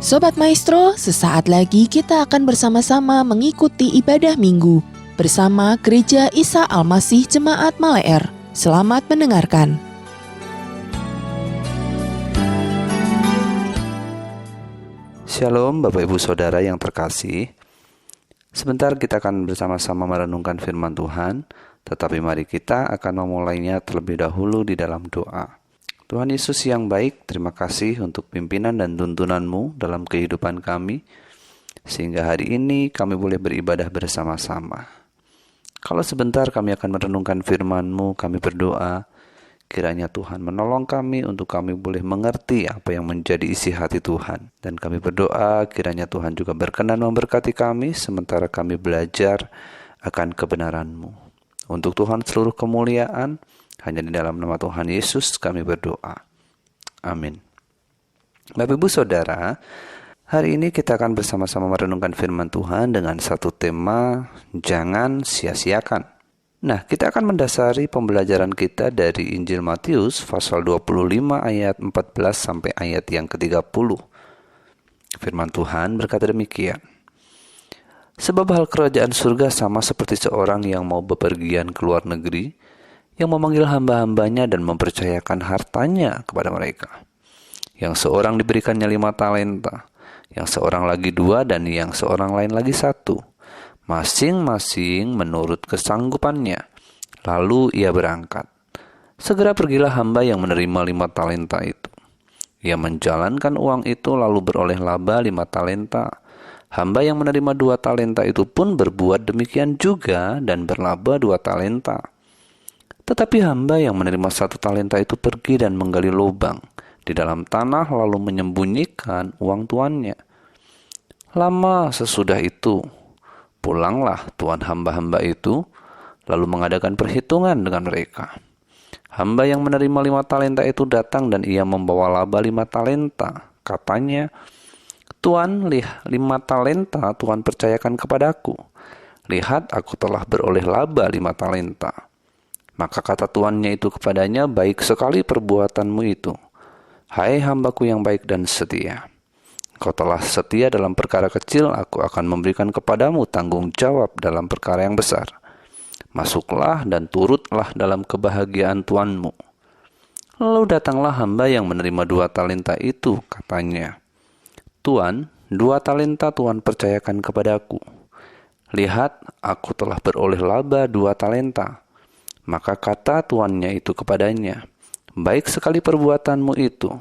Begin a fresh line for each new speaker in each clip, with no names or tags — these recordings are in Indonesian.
Sobat Maestro, sesaat lagi kita akan bersama-sama mengikuti ibadah minggu bersama Gereja Isa Al-Masih Jemaat Maleer. Selamat mendengarkan.
Shalom Bapak Ibu Saudara yang terkasih. Sebentar kita akan bersama-sama merenungkan firman Tuhan, tetapi mari kita akan memulainya terlebih dahulu di dalam doa. Tuhan Yesus yang baik, terima kasih untuk pimpinan dan tuntunan-Mu dalam kehidupan kami, sehingga hari ini kami boleh beribadah bersama-sama. Kalau sebentar kami akan merenungkan firman-Mu, kami berdoa, kiranya Tuhan menolong kami untuk kami boleh mengerti apa yang menjadi isi hati Tuhan. Dan kami berdoa, kiranya Tuhan juga berkenan memberkati kami, sementara kami belajar akan kebenaran-Mu. Untuk Tuhan seluruh kemuliaan, hanya di dalam nama Tuhan Yesus kami berdoa. Amin. Bapak Ibu Saudara, hari ini kita akan bersama-sama merenungkan firman Tuhan dengan satu tema, jangan sia-siakan. Nah, kita akan mendasari pembelajaran kita dari Injil Matius pasal 25 ayat 14 sampai ayat yang ke-30. Firman Tuhan berkata demikian. Sebab hal kerajaan surga sama seperti seorang yang mau bepergian ke luar negeri, yang memanggil hamba-hambanya dan mempercayakan hartanya kepada mereka. Yang seorang diberikannya 5 talenta, yang seorang lagi 2, dan yang seorang lain lagi 1. Masing-masing menurut kesanggupannya. Lalu ia berangkat. Segera pergilah hamba yang menerima 5 talenta itu. Ia menjalankan uang itu lalu beroleh laba 5 talenta. Hamba yang menerima 2 talenta itu pun berbuat demikian juga dan berlaba 2 talenta. Tetapi hamba yang menerima 1 talenta itu pergi dan menggali lubang di dalam tanah lalu menyembunyikan uang tuannya. Lama sesudah itu, pulanglah tuan hamba-hamba itu, lalu mengadakan perhitungan dengan mereka. Hamba yang menerima 5 talenta itu datang dan ia membawa laba 5 talenta. Katanya, Tuan, 5 talenta Tuhan percayakan kepadaku. Lihat, aku telah beroleh laba 5 talenta. Maka kata tuannya itu kepadanya, baik sekali perbuatanmu itu. Hai hambaku yang baik dan setia. Kau telah setia dalam perkara kecil, aku akan memberikan kepadamu tanggung jawab dalam perkara yang besar. Masuklah dan turutlah dalam kebahagiaan tuanmu. Lalu datanglah hamba yang menerima 2 talenta itu, katanya. Tuan, 2 talenta Tuhan percayakan kepadaku. Lihat, aku telah beroleh laba 2 talenta. Maka kata tuannya itu kepadanya, baik sekali perbuatanmu itu.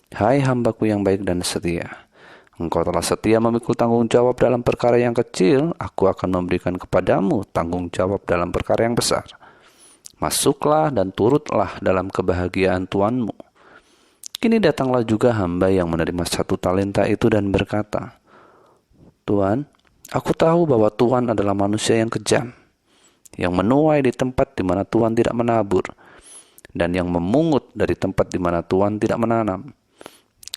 Hai hambaku yang baik dan setia. Engkau telah setia memikul tanggung jawab dalam perkara yang kecil, aku akan memberikan kepadamu tanggung jawab dalam perkara yang besar. Masuklah dan turutlah dalam kebahagiaan tuanmu. Kini datanglah juga hamba yang menerima 1 talenta itu dan berkata, Tuan, aku tahu bahwa Tuhan adalah manusia yang kejam, yang menuai di tempat di mana Tuhan tidak menabur, dan yang memungut dari tempat di mana Tuhan tidak menanam.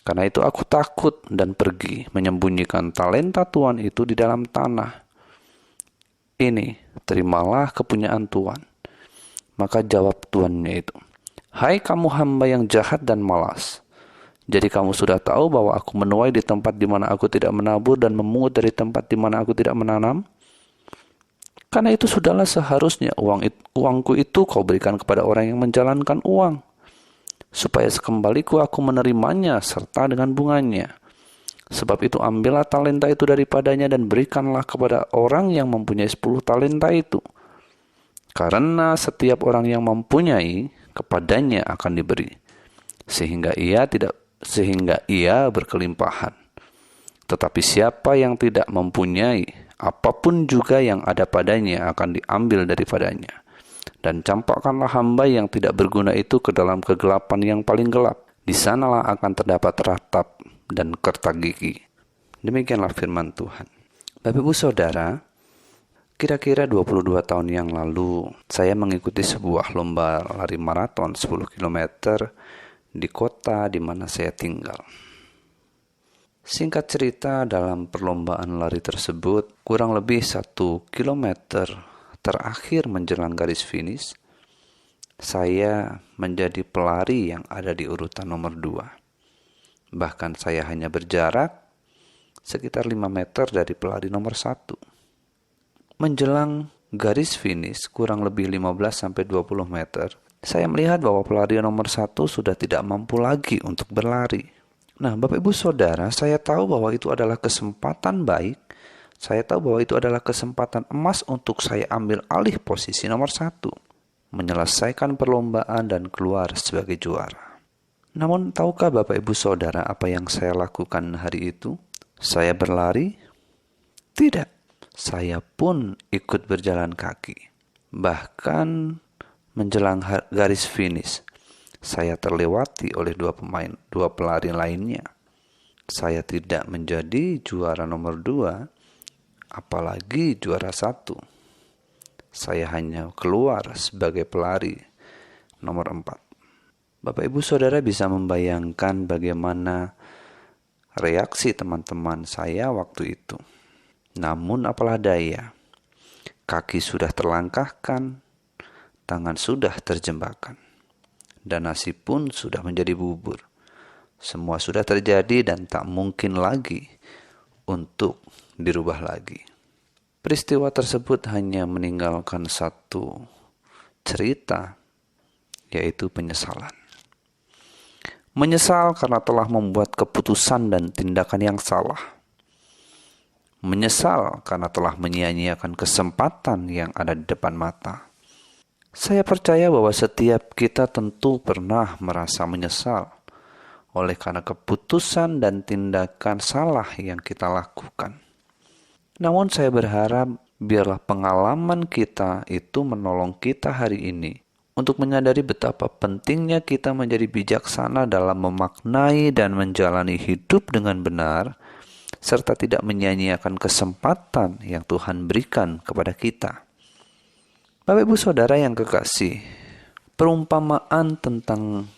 Karena itu aku takut dan pergi menyembunyikan talenta Tuhan itu di dalam tanah. Ini, terimalah kepunyaan Tuhan. Maka jawab tuannya itu, hai kamu hamba yang jahat dan malas. Jadi kamu sudah tahu bahwa aku menuai di tempat di mana aku tidak menabur dan memungut dari tempat di mana aku tidak menanam? Karena itu sudahlah seharusnya uangku itu kau berikan kepada orang yang menjalankan uang, supaya sekembaliku aku menerimanya serta dengan bunganya. Sebab itu ambillah talenta itu daripadanya dan berikanlah kepada orang yang mempunyai 10 talenta itu. Karena setiap orang yang mempunyai, kepadanya akan diberi, sehingga ia berkelimpahan. Tetapi siapa yang tidak mempunyai, apapun juga yang ada padanya akan diambil daripadanya. Dan campakkanlah hamba yang tidak berguna itu ke dalam kegelapan yang paling gelap. Di sanalah akan terdapat ratap dan kertak gigi. Demikianlah firman Tuhan. Bapak Ibu Saudara, kira-kira 22 tahun yang lalu, saya mengikuti sebuah lomba lari maraton 10 km di kota di mana saya tinggal. Singkat cerita, dalam perlombaan lari tersebut, kurang lebih 1 kilometer terakhir menjelang garis finish, saya menjadi pelari yang ada di urutan nomor 2. Bahkan saya hanya berjarak sekitar 5 meter dari pelari nomor 1. Menjelang garis finish kurang lebih 15-20 meter, saya melihat bahwa pelari nomor 1 sudah tidak mampu lagi untuk berlari. Nah, Bapak Ibu Saudara, saya tahu bahwa itu adalah kesempatan baik. Saya tahu bahwa itu adalah kesempatan emas untuk saya ambil alih posisi nomor 1, menyelesaikan perlombaan dan keluar sebagai juara. Namun, tahukah Bapak Ibu Saudara apa yang saya lakukan hari itu? Saya berlari? Tidak. Saya pun ikut berjalan kaki. Bahkan menjelang garis finish, saya terlewati oleh dua pelari lainnya. Saya tidak menjadi juara nomor 2, apalagi juara 1. Saya hanya keluar sebagai pelari nomor 4. Bapak Ibu Saudara bisa membayangkan bagaimana reaksi teman-teman saya waktu itu. Namun apalah daya, kaki sudah terlangkahkan, tangan sudah terjembakkan, dan nasi pun sudah menjadi bubur. Semua sudah terjadi dan tak mungkin lagi untuk dirubah lagi. Peristiwa tersebut hanya meninggalkan satu cerita, yaitu penyesalan. Menyesal karena telah membuat keputusan dan tindakan yang salah. Menyesal karena telah menyia-nyiakan kesempatan yang ada di depan mata. Saya percaya bahwa setiap kita tentu pernah merasa menyesal oleh karena keputusan dan tindakan salah yang kita lakukan. Namun saya berharap biarlah pengalaman kita itu menolong kita hari ini untuk menyadari betapa pentingnya kita menjadi bijaksana dalam memaknai dan menjalani hidup dengan benar, serta tidak menyia-nyiakan kesempatan yang Tuhan berikan kepada kita. Bapak Ibu Saudara yang kekasih, perumpamaan tentang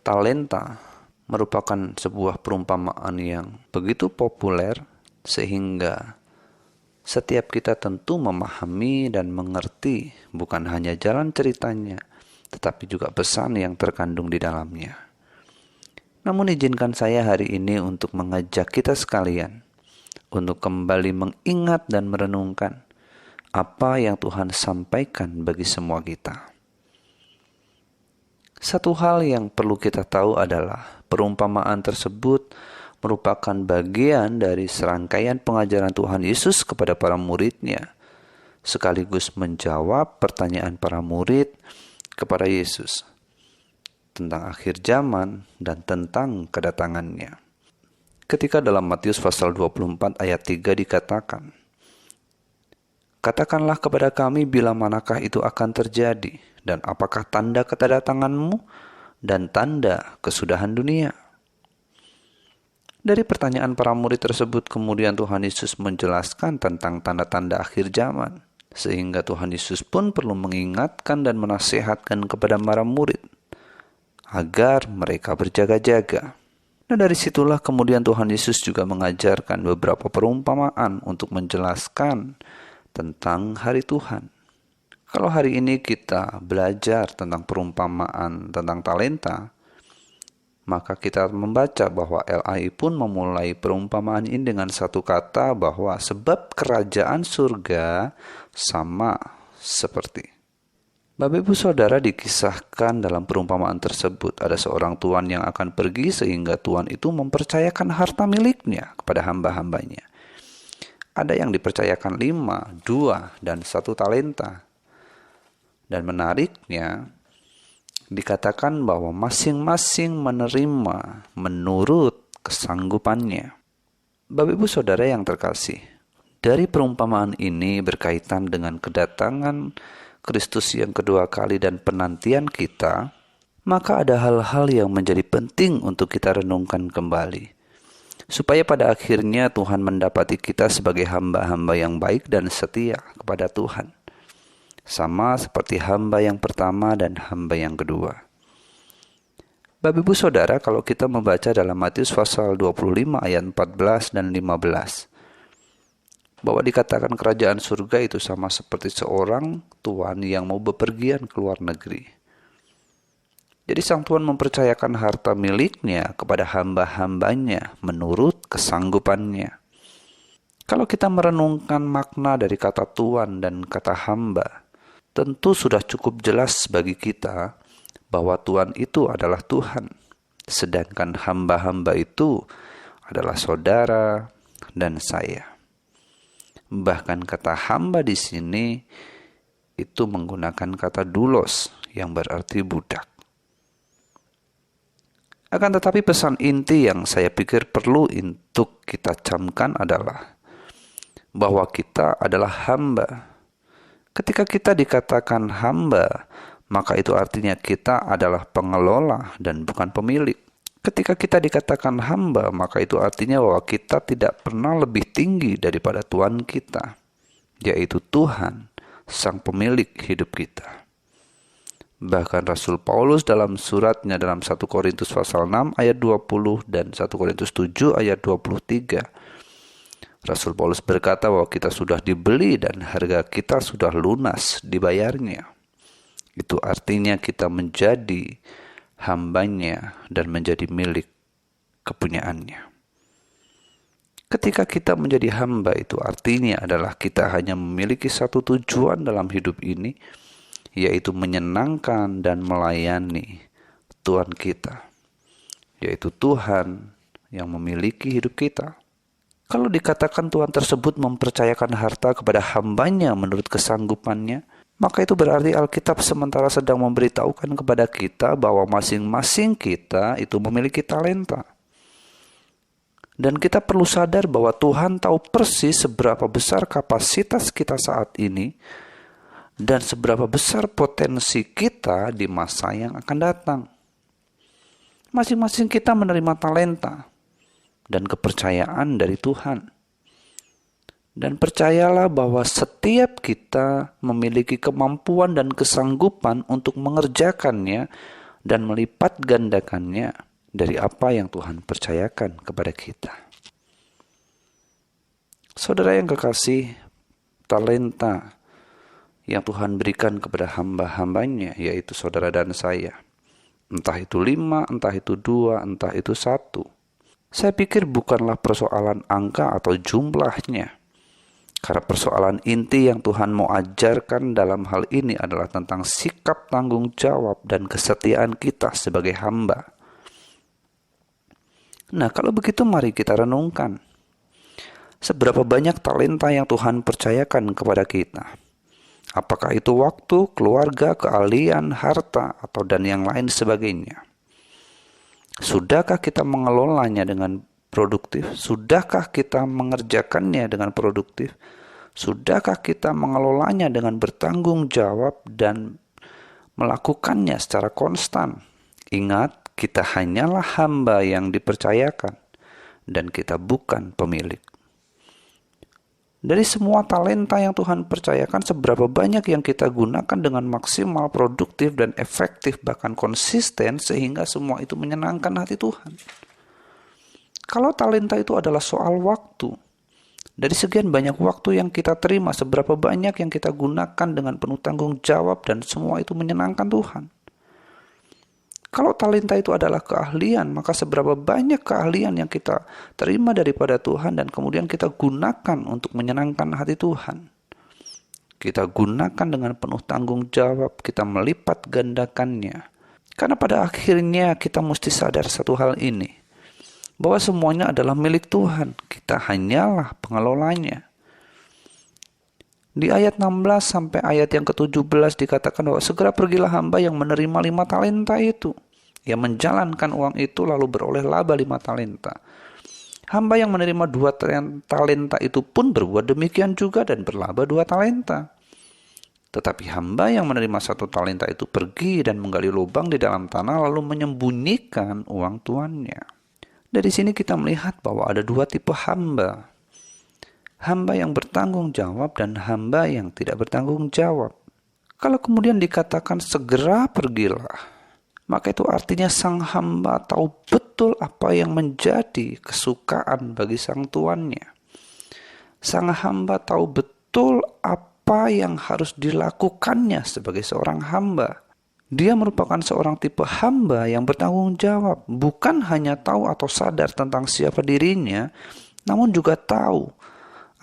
talenta merupakan sebuah perumpamaan yang begitu populer sehingga setiap kita tentu memahami dan mengerti bukan hanya jalan ceritanya, tetapi juga pesan yang terkandung di dalamnya. Namun izinkan saya hari ini untuk mengajak kita sekalian untuk kembali mengingat dan merenungkan apa yang Tuhan sampaikan bagi semua kita. Satu hal yang perlu kita tahu adalah perumpamaan tersebut merupakan bagian dari serangkaian pengajaran Tuhan Yesus kepada para murid-Nya, sekaligus menjawab pertanyaan para murid kepada Yesus tentang akhir zaman dan tentang kedatangan-Nya. Ketika dalam Matius pasal 24 ayat 3 dikatakan, "Katakanlah kepada kami bila manakah itu akan terjadi, dan apakah tanda kedatanganmu dan tanda kesudahan dunia?" Dari pertanyaan para murid tersebut kemudian Tuhan Yesus menjelaskan tentang tanda-tanda akhir zaman, sehingga Tuhan Yesus pun perlu mengingatkan dan menasihatkan kepada para murid agar mereka berjaga-jaga. Nah, dari situlah kemudian Tuhan Yesus juga mengajarkan beberapa perumpamaan untuk menjelaskan tentang hari Tuhan. Kalau hari ini kita belajar tentang perumpamaan tentang talenta, maka kita membaca bahwa LAI pun memulai perumpamaan ini dengan satu kata bahwa sebab kerajaan surga sama seperti. Bapak Ibu Saudara, dikisahkan dalam perumpamaan tersebut ada seorang tuan yang akan pergi sehingga tuan itu mempercayakan harta miliknya kepada hamba-hambanya. Ada yang dipercayakan 5, 2, dan 1 talenta. Dan menariknya, dikatakan bahwa masing-masing menerima menurut kesanggupannya. Bapak Ibu Saudara yang terkasih, dari perumpamaan ini berkaitan dengan kedatangan Kristus yang kedua kali dan penantian kita, maka ada hal-hal yang menjadi penting untuk kita renungkan kembali. Supaya pada akhirnya Tuhan mendapati kita sebagai hamba-hamba yang baik dan setia kepada Tuhan. Sama seperti hamba yang pertama dan hamba yang kedua. Bapak Ibu Saudara, kalau kita membaca dalam Matius pasal 25 ayat 14 dan 15, bahwa dikatakan kerajaan surga itu sama seperti seorang tuan yang mau bepergian ke luar negeri. Jadi sang tuan mempercayakan harta miliknya kepada hamba-hambanya menurut kesanggupannya. Kalau kita merenungkan makna dari kata Tuhan dan kata hamba, tentu sudah cukup jelas bagi kita bahwa Tuhan itu adalah Tuhan, sedangkan hamba-hamba itu adalah saudara dan saya. Bahkan kata hamba di sini itu menggunakan kata doulos yang berarti budak. Akan tetapi pesan inti yang saya pikir perlu untuk kita camkan adalah bahwa kita adalah hamba. Ketika kita dikatakan hamba, maka itu artinya kita adalah pengelola dan bukan pemilik. Ketika kita dikatakan hamba, maka itu artinya bahwa kita tidak pernah lebih tinggi daripada Tuhan kita, yaitu Tuhan, Sang Pemilik hidup kita. Bahkan Rasul Paulus dalam suratnya dalam 1 Korintus pasal 6 ayat 20 dan 1 Korintus 7 ayat 23. Rasul Paulus berkata bahwa kita sudah dibeli dan harga kita sudah lunas dibayarnya. Itu artinya kita menjadi hambanya dan menjadi milik kepunyaannya. Ketika kita menjadi hamba itu artinya adalah kita hanya memiliki satu tujuan dalam hidup ini, yaitu menyenangkan dan melayani Tuhan kita, yaitu Tuhan yang memiliki hidup kita. Kalau dikatakan Tuhan tersebut mempercayakan harta kepada hambanya menurut kesanggupannya, maka itu berarti Alkitab sementara sedang memberitahukan kepada kita bahwa masing-masing kita itu memiliki talenta. Dan kita perlu sadar bahwa Tuhan tahu persis seberapa besar kapasitas kita saat ini dan seberapa besar potensi kita di masa yang akan datang. Masing-masing kita menerima talenta dan kepercayaan dari Tuhan. Dan percayalah bahwa setiap kita memiliki kemampuan dan kesanggupan untuk mengerjakannya dan melipat gandakannya dari apa yang Tuhan percayakan kepada kita. Saudara yang kekasih, talenta yang Tuhan berikan kepada hamba-hambanya, yaitu saudara dan saya. Entah itu 5, entah itu 2, entah itu 1. Saya pikir bukanlah persoalan angka atau jumlahnya. Karena persoalan inti yang Tuhan mau ajarkan dalam hal ini adalah tentang sikap tanggung jawab dan kesetiaan kita sebagai hamba. Nah, kalau begitu mari kita renungkan. Seberapa banyak talenta yang Tuhan percayakan kepada kita? Apakah itu waktu, keluarga, keahlian, harta, atau dan yang lain sebagainya? Sudahkah kita mengelolanya dengan produktif? Sudahkah kita mengerjakannya dengan produktif? Sudahkah kita mengelolanya dengan bertanggung jawab dan melakukannya secara konstan? Ingat, kita hanyalah hamba yang dipercayakan dan kita bukan pemilik. Dari semua talenta yang Tuhan percayakan, seberapa banyak yang kita gunakan dengan maksimal, produktif, dan efektif, bahkan konsisten, sehingga semua itu menyenangkan hati Tuhan. Kalau talenta itu adalah soal waktu, dari sekian banyak waktu yang kita terima, seberapa banyak yang kita gunakan dengan penuh tanggung jawab, dan semua itu menyenangkan Tuhan. Kalau talenta itu adalah keahlian, maka seberapa banyak keahlian yang kita terima daripada Tuhan dan kemudian kita gunakan untuk menyenangkan hati Tuhan. Kita gunakan dengan penuh tanggung jawab, kita melipat gandakannya. Karena pada akhirnya kita mesti sadar satu hal ini, bahwa semuanya adalah milik Tuhan, kita hanyalah pengelolanya. Di ayat 16 sampai ayat yang ke-17 dikatakan bahwa segera pergilah hamba yang menerima 5 talenta itu. Yang menjalankan uang itu lalu beroleh laba 5 talenta. Hamba yang menerima 2 talenta itu pun berbuat demikian juga dan berlaba 2 talenta. Tetapi hamba yang menerima 1 talenta itu pergi dan menggali lubang di dalam tanah lalu menyembunyikan uang tuannya. Dari sini kita melihat bahwa ada 2 tipe hamba. Hamba yang bertanggung jawab dan hamba yang tidak bertanggung jawab. Kalau kemudian dikatakan segera pergilah, maka itu artinya sang hamba tahu betul apa yang menjadi kesukaan bagi sang tuannya. Sang hamba tahu betul apa yang harus dilakukannya sebagai seorang hamba. Dia merupakan seorang tipe hamba yang bertanggung jawab, bukan hanya tahu atau sadar tentang siapa dirinya, namun juga tahu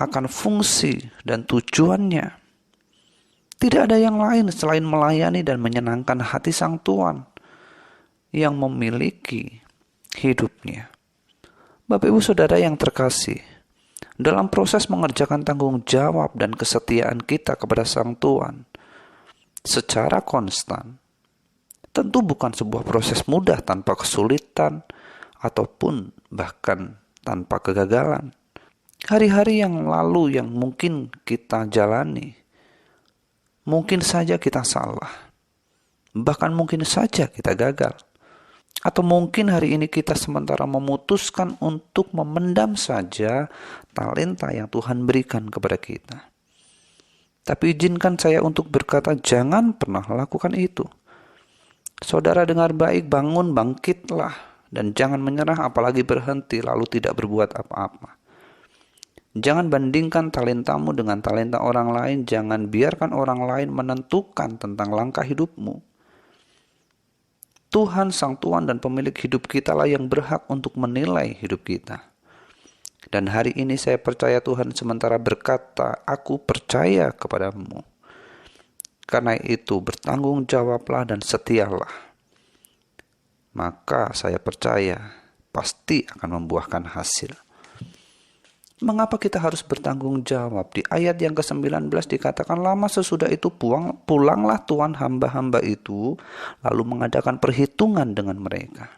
akan fungsi dan tujuannya. Tidak ada yang lain selain melayani dan menyenangkan hati Sang Tuhan yang memiliki hidupnya. Bapak Ibu Saudara yang terkasih, dalam proses mengerjakan tanggung jawab dan kesetiaan kita kepada Sang Tuhan secara konstan, tentu bukan sebuah proses mudah tanpa kesulitan ataupun bahkan tanpa kegagalan. Hari-hari yang lalu yang mungkin kita jalani, mungkin saja kita salah, bahkan mungkin saja kita gagal. Atau mungkin hari ini kita sementara memutuskan untuk memendam saja talenta yang Tuhan berikan kepada kita. Tapi izinkan saya untuk berkata, jangan pernah lakukan itu. Saudara dengar baik, bangun, bangkitlah, dan jangan menyerah apalagi berhenti lalu tidak berbuat apa-apa. Jangan bandingkan talentamu dengan talenta orang lain, jangan biarkan orang lain menentukan tentang langkah hidupmu. Tuhan, Sang Tuhan dan pemilik hidup kita lah yang berhak untuk menilai hidup kita. Dan hari ini saya percaya Tuhan sementara berkata, aku percaya kepadamu. Karena itu bertanggung jawablah dan setialah. Maka saya percaya pasti akan membuahkan hasil. Mengapa kita harus bertanggung jawab? Di ayat yang ke-19 dikatakan, lama sesudah itu pulanglah tuan hamba-hamba itu, lalu mengadakan perhitungan dengan mereka.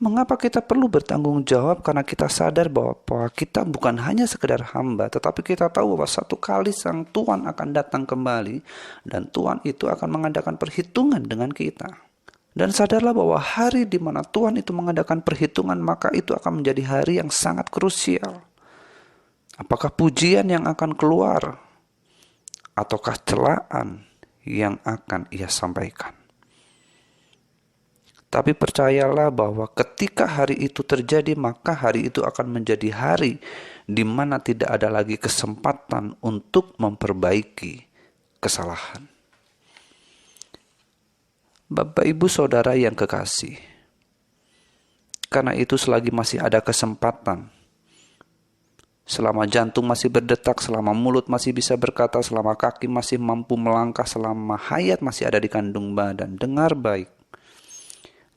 Mengapa kita perlu bertanggung jawab? Karena kita sadar bahwa kita bukan hanya sekedar hamba, tetapi kita tahu bahwa satu kali Sang Tuhan akan datang kembali, dan Tuhan itu akan mengadakan perhitungan dengan kita. Dan sadarlah bahwa hari di mana Tuhan itu mengadakan perhitungan, maka itu akan menjadi hari yang sangat krusial. Apakah pujian yang akan keluar, ataukah celaan yang akan Ia sampaikan? Tapi percayalah bahwa ketika hari itu terjadi, maka hari itu akan menjadi hari di mana tidak ada lagi kesempatan untuk memperbaiki kesalahan. Bapak, Ibu, Saudara yang kekasih, karena itu selagi masih ada kesempatan, selama jantung masih berdetak, selama mulut masih bisa berkata, selama kaki masih mampu melangkah, selama hayat masih ada di kandung badan, dengar baik.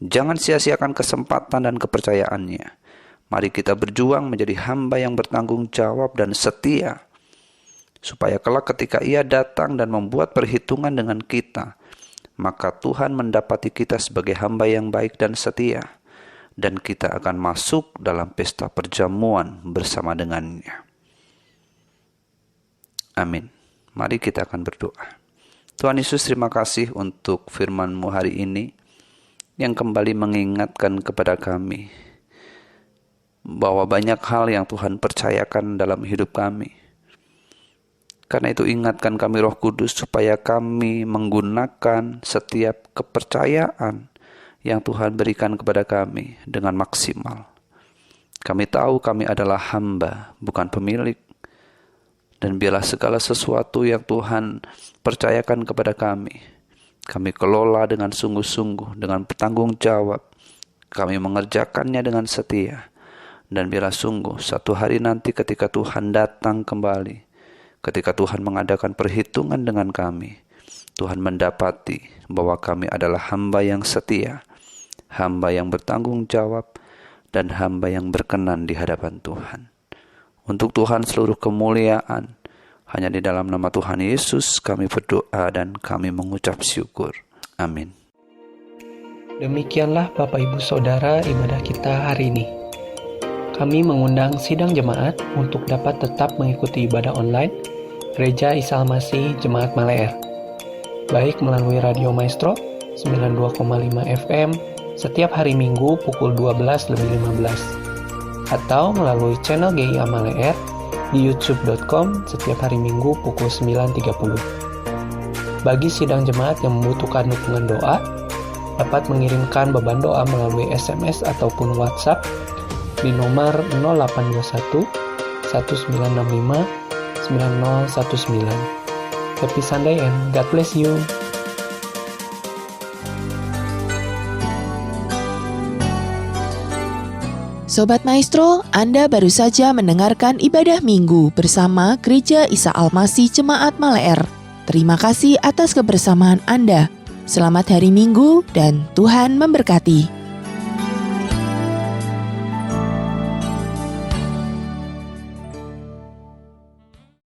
Jangan sia-siakan kesempatan dan kepercayaannya. Mari kita berjuang menjadi hamba yang bertanggung jawab dan setia, supaya kelak ketika Ia datang dan membuat perhitungan dengan kita, maka Tuhan mendapati kita sebagai hamba yang baik dan setia, dan kita akan masuk dalam pesta perjamuan bersama dengannya. Amin. Mari kita akan berdoa. Tuhan Yesus, terima kasih untuk firman-Mu hari ini, yang kembali mengingatkan kepada kami bahwa banyak hal yang Tuhan percayakan dalam hidup kami. Karena itu ingatkan kami Roh Kudus supaya kami menggunakan setiap kepercayaan yang Tuhan berikan kepada kami dengan maksimal. Kami tahu kami adalah hamba, bukan pemilik. Dan biarlah segala sesuatu yang Tuhan percayakan kepada kami kelola dengan sungguh-sungguh, dengan bertanggung jawab. Kami mengerjakannya dengan setia. Dan biarlah sungguh satu hari nanti ketika Tuhan datang kembali, ketika Tuhan mengadakan perhitungan dengan kami, Tuhan mendapati bahwa kami adalah hamba yang setia, hamba yang bertanggung jawab, dan hamba yang berkenan di hadapan Tuhan. Untuk Tuhan seluruh kemuliaan. Hanya di dalam nama Tuhan Yesus kami berdoa dan kami mengucap syukur. Amin.
Demikianlah Bapak Ibu Saudara ibadah kita hari ini. Kami mengundang sidang jemaat untuk dapat tetap mengikuti ibadah online Gereja Isa Al-Masih Jemaat Maleer, baik melalui Radio Maestro 92,5 FM setiap hari Minggu pukul 12:15, atau melalui channel GIA Maleer di youtube.com setiap hari Minggu pukul 9.30. Bagi sidang jemaat yang membutuhkan dukungan doa, dapat mengirimkan beban doa melalui SMS ataupun WhatsApp di nomor 0821 1965 9019. Happy Sunday and God bless you.
Sobat Maestro, Anda baru saja mendengarkan ibadah minggu bersama Gereja Isa Al-Masih Jemaat Maleer. Terima kasih atas kebersamaan Anda. Selamat hari Minggu dan Tuhan memberkati.